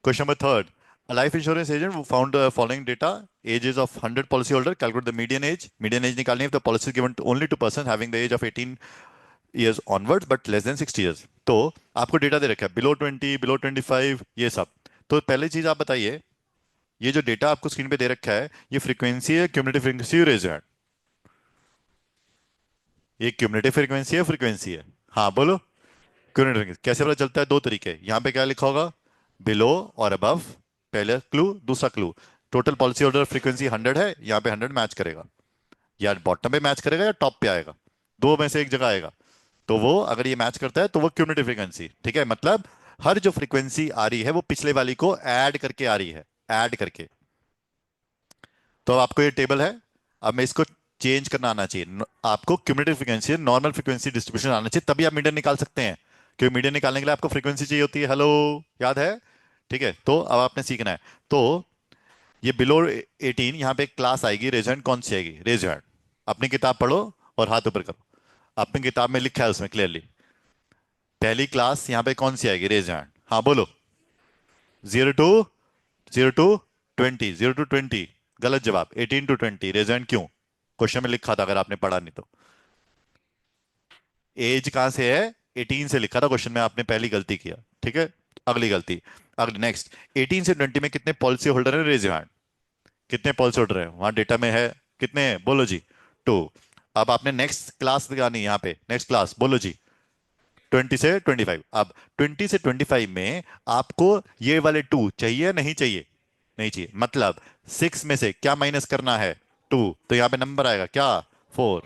Question number third. A life insurance agent who found the following data: ages of 100 policyholder. Calculate the median age. Median age निकालनी है if the policy is given to only to person having the age of 18 years onwards but less than 60 years. तो आपको data दे रखा है below 20, below 25, ये सब. तो पहली चीज आप बताइए, ये जो डेटा आपको स्क्रीन पे दे रखा है, ये फ्रीक्वेंसी है, क्यूमुलेटिव फ्रीक्वेंसी, रेज हैंड. ये क्यूमुलेटिव फ्रीक्वेंसी है, फ्रीक्वेंसी है? हाँ बोलो. क्यूमुलेटिव फ्रीक्वेंसी कैसे पता चलता है? दो तरीके. यहाँ पे क्या लिखा होगा? बिलो और अबव, पहले क्लू. दूसरा clue, total policy holder frequency 100 है, यहाँ पे 100 मैच करेगा, या बॉटम पे मैच करेगा या टॉप पे आएगा, दो में से एक जगह आएगा. तो वो अगर ये मैच करता है तो वो क्यूमुलेटिव फ्रीक्वेंसी. ठीक है, मतलब हर जो फ्रीक्वेंसी आ रही है वो पिछले वाली को ऐड करके आ रही है, ऐड करके. तो अब आपको ये टेबल है, अब मैं इसको चेंज करना आना चाहिए. आपको cumulative frequency, normal frequency distribution आना चाहिए, तभी आप मीडियन निकाल सकते हैं. क्योंकि मीडियन निकालने के लिए आपको फ्रीक्वेंसी चाहिए होती है. हेलो, याद है? ठीक है, तो अब आपने सीखना है. तो ये बिलो 18, यहाँ पे एक क्लास आएगी, रेज हैंड. कौन सी आएगी? Raise hand. अपनी किताब पढ़ो और हाथ ऊपर करो. अपनी किताब में लिखा है उसमें क्लियरली. पहली क्लास यहाँ पे कौन सी आएगी? Raise hand. हाँ बोलो. 0 to 0 to 20, 0 to 20. गलत जवाब. 18 to 20. रेज हैंड क्यों? क्वेश्चन में लिखा था, अगर आपने पढ़ा नहीं तो. एज कहां से है? 18 से लिखा था क्वेश्चन में, आपने पहली गलती किया. ठीक है, अगली गलती. अगली नेक्स्ट. 18 से 20 में कितने पॉलिसी होल्डर है? Raise hand. कितने पॉलिसी होल्डर है वहां डेटा में है? कितने हैं? बोलो जी. 2. अब आपने नेक्स्ट क्लास लगानी, यहाँ पे नेक्स्ट क्लास. बोलो जी. 20 से 25. अब 20 से 25 में आपको ये वाले 2 चाहिए या नहीं चाहिए? नहीं चाहिए. मतलब 6 में से क्या माइनस करना है? 2. तो यहाँ पे नंबर आएगा क्या? 4.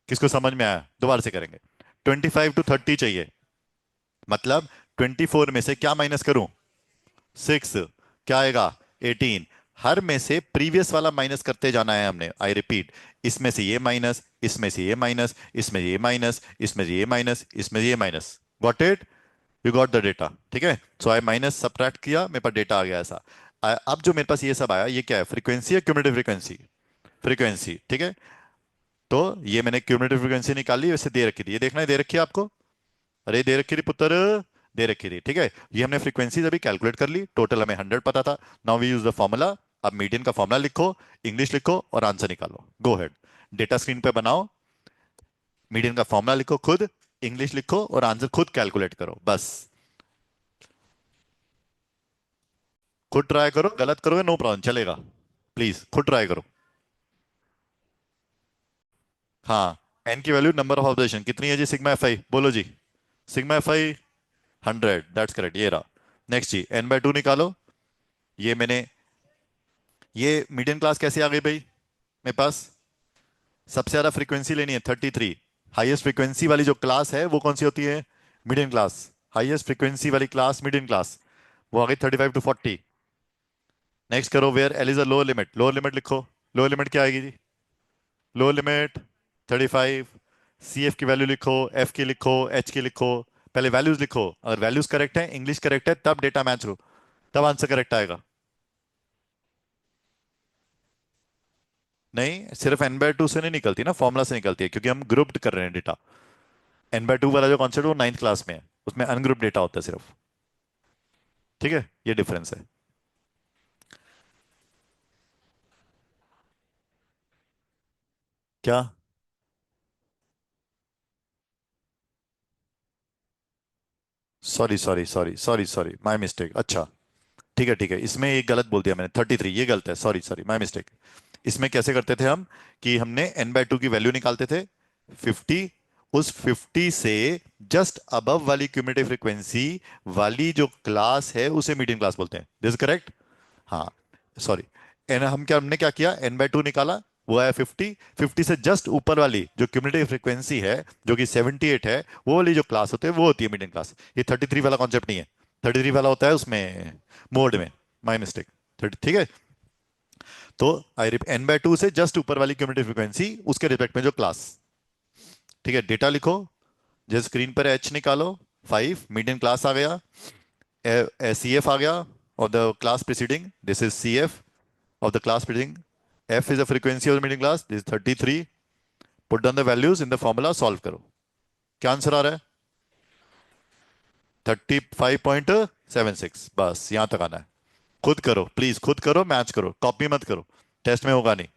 किसको समझ में आया? दोबारा से करेंगे. 25 to 30 चाहिए, मतलब 24 में से क्या माइनस करूं? 6. क्या आएगा? 18. हर में से प्रीवियस वाला माइनस करते जाना है हमने. आई रिपीट, इसमें से ये माइनस, इसमें से ये माइनस, इसमें ये माइनस, इसमें से ये माइनस, इसमें से ये minus. Got it? You got the data? ठीक है, सो आई माइनस सब्ट्रैक्ट किया, मेरे पास डेटा आ गया ऐसा. अब जो मेरे पास ये सब आया, ये क्या है? फ्रीक्वेंसी है, क्यूमुलेटिव फ्रीक्वेंसी? फ्रीक्वेंसी. ठीक है, तो ये मैंने क्यूमुलेटिव फ्रीक्वेंसी निकाली, वैसे दे रखी थी. ये देखना है, दे रखी है आपको. अरे दे रखी थी पुत्र, दे रखी थी. ठीक है, ये हमने फ्रीक्वेंसी अभी कैलकुलेट कर ली. टोटल हमें 100 पता था. Now we use the formula. अब मीडियन का फॉर्मूला लिखो, इंग्लिश लिखो और आंसर निकालो. गो हेड. डेटा स्क्रीन पे बनाओ, मीडियन का फॉर्मूला लिखो खुद, इंग्लिश लिखो और आंसर खुद कैलकुलेट करो. बस खुद ट्राई करो. गलत करोगे नो प्रॉब्लम, चलेगा. प्लीज खुद ट्राई करो. हाँ, एन की वैल्यू नंबर ऑफ ऑब्जर्वेशन कितनी है जी? Sigma F I. बोलो जी. Sigma F I 100. That's correct. ये रहा. नेक्स्ट जी, n/2 निकालो. ये मैंने, ये मीडियन क्लास कैसे आ गई भाई मेरे पास? सबसे ज्यादा फ्रीक्वेंसी लेनी है 33. हाईएस्ट फ्रीक्वेंसी वाली जो क्लास है वो कौन सी होती है? Median class. हाईएस्ट फ्रीक्वेंसी वाली क्लास मीडियन क्लास, वो आ गई 35 to 40. नेक्स्ट करो, where L is a lower limit. Lower limit लिखो. लोअर लिमिट क्या आएगी जी? Lower limit 35. सी एफ की वैल्यू लिखो, एफ की लिखो, एच की लिखो. पहले वैल्यूज लिखो. अगर वैल्यूज करेक्ट है, इंग्लिश करेक्ट है, तब डेटा मैच हो, तब आंसर करेक्ट आएगा. नहीं, सिर्फ n/2 से नहीं निकलती ना, फॉर्मुला से निकलती है, क्योंकि हम ग्रुप्ड कर रहे हैं डेटा. n/2 वाला जो कॉन्सेप्ट वो 9th क्लास में है, उसमें अनग्रुप डेटा होता है सिर्फ. ठीक है, ये डिफरेंस है. क्या? Sorry sorry sorry sorry sorry, my mistake. अच्छा, ठीक है ठीक है, इसमें एक गलत बोल दिया मैंने. 33 ये गलत है. Sorry sorry, my mistake. इसमें कैसे करते थे हम कि हमने n/2 की वैल्यू निकालते थे 50. उस 50 से जस्ट अबव वाली क्यूमुलेटिव फ्रीक्वेंसी वाली जो क्लास है उसे मीडियन क्लास बोलते हैं. This correct? हाँ, सॉरी. एन हम क्या, हमने क्या किया? n/2 निकाला, वो है 50. 50 से जस्ट ऊपर वाली जो क्यूमुलेटिव फ्रीक्वेंसी है, जो कि 78 है, वो वाली जो क्लास होते है वो होती है मीडियन क्लास. ये 33 वाला कॉन्सेप्ट नहीं है. 33 वाला होता है उसमें मोड में. My mistake. 30. ठीक है, तो आई रिप n/2 से जस्ट ऊपर वाली क्यूमुलेटिव फ्रीक्वेंसी, उसके रिस्पेक्ट में जो क्लास. ठीक है, डेटा लिखो. जैसे स्क्रीन पर h निकालो. 5 मीडियन क्लास आ गया. सी एफ आ गया of the class preceding. This is C F of the class preceding. F is the frequency of the meeting class. This is 33. Put down the values in the formula. Solve करो. क्या answer आ रहा है? 35.76, बस यहां तक आना है। खुद करो प्लीज, खुद करो, मैच करो, कॉपी मत करो, टेस्ट में होगा नहीं।